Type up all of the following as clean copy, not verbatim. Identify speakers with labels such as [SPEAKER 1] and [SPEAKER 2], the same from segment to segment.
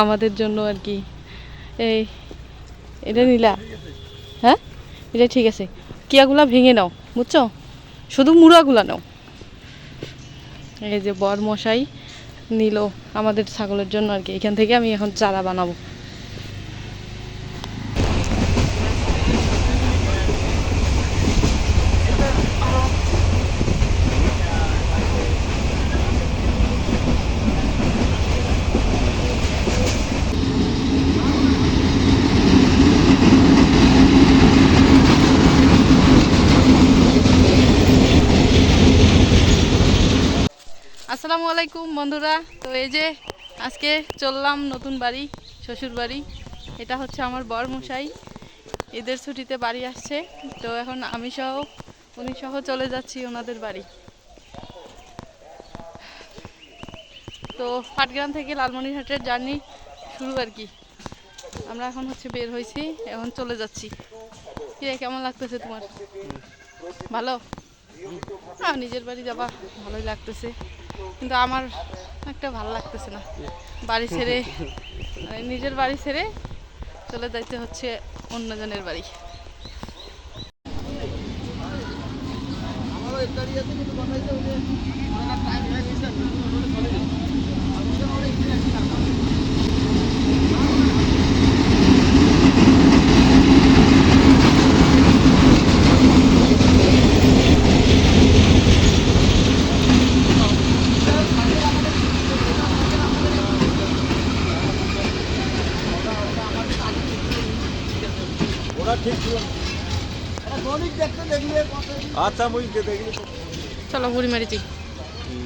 [SPEAKER 1] আমাদের জন্য আর কি। এই এটা নিলা? হ্যাঁ, এটা ঠিক আছে। কিয়াগুলা ভেঙে নাও, বুঝছো? শুধু মুড়াগুলা নাও। এই যে বর মশাই নিল আমাদের ছাগলের জন্য আর কি। এখান থেকে আমি এখন চারা বানাবো। আসসালামু আলাইকুম বন্ধুরা। তো এই যে আজকে চললাম নতুন বাড়ি, শ্বশুর বাড়ি। এটা হচ্ছে আমার বর মশাই, ঈদের ছুটিতে বাড়ি আসছে। তো এখন আমি সহ উনি সহ চলে যাচ্ছি ওনাদের বাড়ি। তো পাটগ্রাম থেকে লালমনিরহাটের জার্নি শুরু আর কি। আমরা এখন হচ্ছে বের হয়েছি, এখন চলে যাচ্ছি। কি রে, কেমন লাগতেছে তোমার? ভালো? নিজের বাড়ি যাবা, ভালোই লাগতেছে, কিন্তু আমার একটা ভালো লাগতেছে না। বাড়ি ছেড়ে, নিজের বাড়ি ছেড়ে চলে যাইতে হচ্ছে অন্যজনের বাড়ি।
[SPEAKER 2] আচ্ছা মুই দেখি
[SPEAKER 1] চলো বুড়িমারি যাই।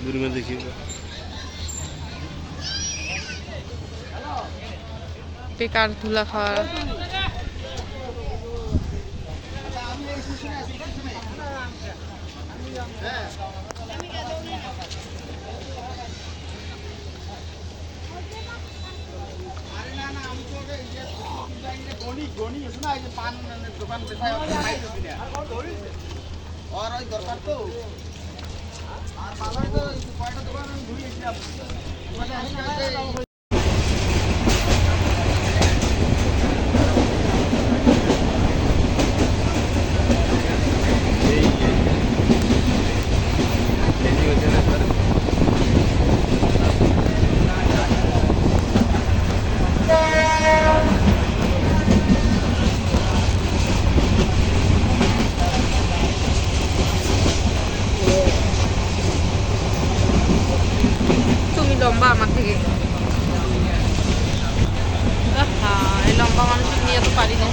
[SPEAKER 2] বুড়িমা দেখি
[SPEAKER 1] বেকার ধুলা খাওয়া।
[SPEAKER 3] দরকার তো আর ভালো তো কয়টা দোকান ঘুরিয়েছিলাম।
[SPEAKER 1] তুমি লম্বা আমার থেকে। এই লম্বা মানুষের নিয়ে তো পারি না।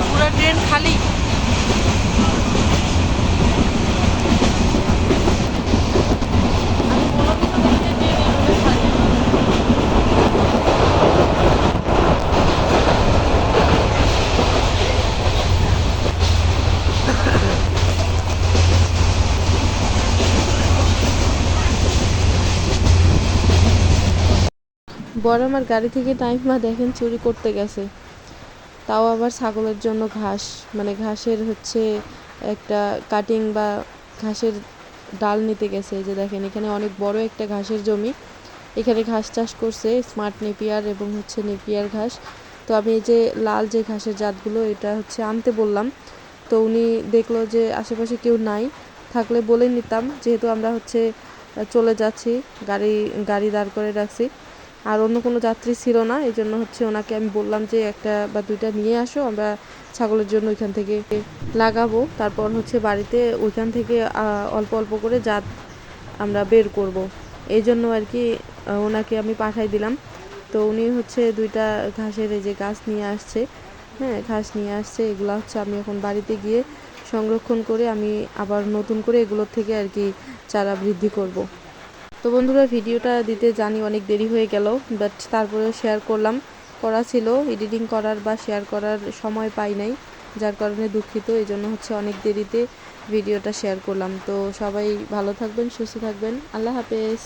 [SPEAKER 1] পুরো ট্রেন খালি। বড় আমার গাড়ি থেকে টাইমা দেখেন চুরি করতে গেছে, তাও আবার ছাগলের জন্য ঘাস, মানে ঘাসের হচ্ছে একটা কাটিং বা ঘাসের ডাল নিতে গেছে। যে দেখেন এখানে অনেক বড় একটা ঘাসের জমি, এখানে ঘাস চাষ করছে স্মার্ট নেপিয়ার এবং হচ্ছে নেপিয়ার ঘাস। তো আমি এই যে লাল যে ঘাসের জাতগুলো এটা হচ্ছে আনতে বললাম। তো উনি দেখলো যে আশেপাশে কেউ নাই, থাকলে বলে নিতাম, যেহেতু আমরা হচ্ছে চলে যাচ্ছি, গাড়ি দাঁড় করে রাখছি, আর অন্য কোনো যাত্রী ছিল না। এই জন্য হচ্ছে ওনাকে আমি বললাম যে একটা বা দুইটা নিয়ে আসো, আমরা ছাগলের জন্য ওইখান থেকে লাগাবো, তারপর হচ্ছে বাড়িতে ওইখান থেকে অল্প অল্প করে জাত আমরা বের করব। এই জন্য আর কি ওনাকে আমি পাঠাই দিলাম। তো উনি হচ্ছে দুইটা ঘাসের এই যে গাছ নিয়ে আসছে, হ্যাঁ ঘাস নিয়ে আসছে। এগুলো হচ্ছে আমি এখন বাড়িতে গিয়ে সংরক্ষণ করে আমি আবার নতুন করে এগুলোর থেকে আর কি চারা বৃদ্ধি করব। তো বন্ধুরা, ভিডিওটা দিতে জানি অনেক দেরি হয়ে গেল, বাট তারপরেও শেয়ার করলাম। করা ছিল, এডিটিং করার বা শেয়ার করার সময় পাই নাই, যার কারণে দুঃখিত। এই জন্য হচ্ছে অনেক দেরিতে ভিডিওটা শেয়ার করলাম। তো সবাই ভালো থাকবেন, সুস্থ থাকবেন, আল্লাহ হাফেজ।